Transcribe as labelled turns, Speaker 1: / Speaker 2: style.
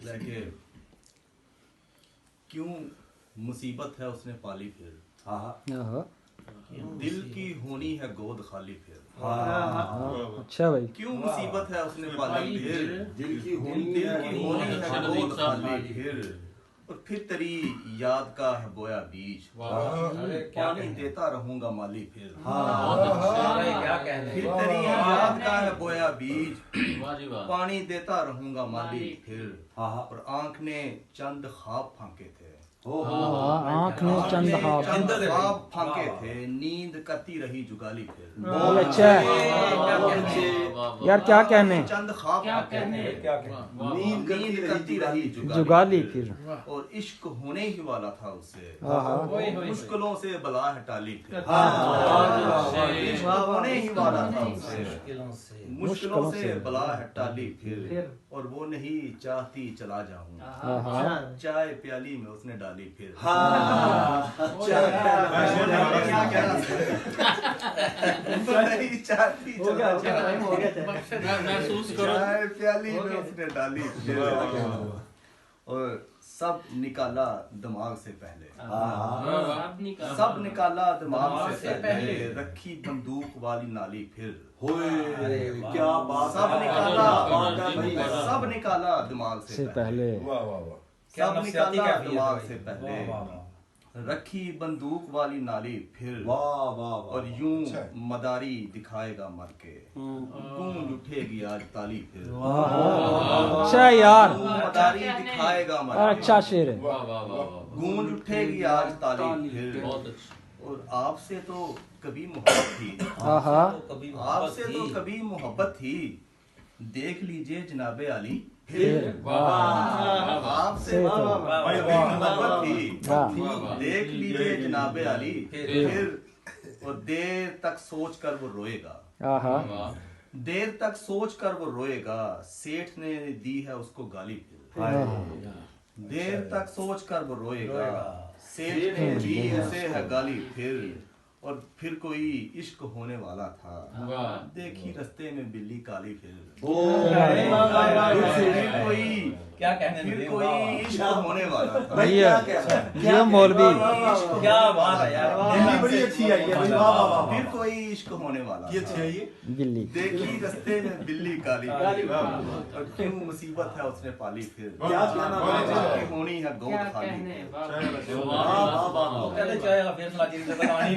Speaker 1: लेके क्यों मुसीबत है उसने पाली फिर, दिल की होनी है गोद खाली फिर।
Speaker 2: अच्छा भाई,
Speaker 1: क्यों मुसीबत है उसने पाली फिर, दिल की होनी है गोद खाली फिर। और फिर तेरी याद का है बोया बीज, पानी देता रहूंगा माली फिर। फिर तेरी याद का है बोया बीज, पानी देता रहूंगा माली फिर। और आंख ने चंद ख्वाब फांके थे,
Speaker 2: आँख ने चंद
Speaker 1: ख्वाब फांके थे, नींद करती रही जुगाली फिर।
Speaker 2: बहुत अच्छा है यार, क्या कहने।
Speaker 1: चंद ख्वाब फांके थे, नींद करती रही
Speaker 2: जुगाली फिर।
Speaker 1: और इश्क होने ही वाला था उससे, मुश्किलों से बला है टाली फिर। इश्क होने ही वाला था उससे, मुश्किलों से बला है टाली फिर। और वो नहीं चाहती चला जाऊं, चाय प्याली में उसने डाली फिर। नहीं चाहती चला
Speaker 3: महसूस करो,
Speaker 1: चाय प्याली में उसने डाली फिर। और सब निकाला दिमाग से पहले, सब निकाला दिमाग से पहले, रखी बंदूक वाली नाली फिर।
Speaker 4: क्या बात,
Speaker 1: सब निकाला दिमाग से पहले, सब निकाला दिमाग से पहले, रखी बंदूक वाली नाली फिर। और यूं मदारी दिखाएगा मर के, गूंज उठेगी आज ताली फिर।
Speaker 2: अच्छा यार,
Speaker 1: मदारी दिखाएगा मर के,
Speaker 2: अच्छा शेर है।
Speaker 1: गूंज उठेगी आज ताली फिर। और आपसे तो कभी मोहब्बत थी, आपसे तो कभी मोहब्बत थी, देख लीजिए जनाबे आली फिर। आपसे तो कभी मोहब्बत थी, देख लीजिए जनाबे आली फिर। और देर तक सोच कर वो रोएगा, देर तक सोच कर वो रोएगा, सेठ ने दी है उसको गाली फिर। देर तक सोच कर वो रोएगा, सेठ ने दी उसे है गाली फिर। और फिर कोई इश्क होने वाला था, देखी रस्ते में बिल्ली काली फिर। फिर कोई
Speaker 4: क्या कहने,
Speaker 1: फिर कोई इश्क होने वाला था।
Speaker 2: ये मौलवी,
Speaker 4: क्या बात है यार,
Speaker 5: बड़ी अच्छी आई है।
Speaker 1: फिर कोई इश्क होने वाला था,
Speaker 2: बिल्ली
Speaker 1: देखी रस्ते में बिल्ली काली। और क्यों मुसीबत है उसने पाली फिर, होनी है गोद खाली।
Speaker 4: कहते चाहे फिर सुना जी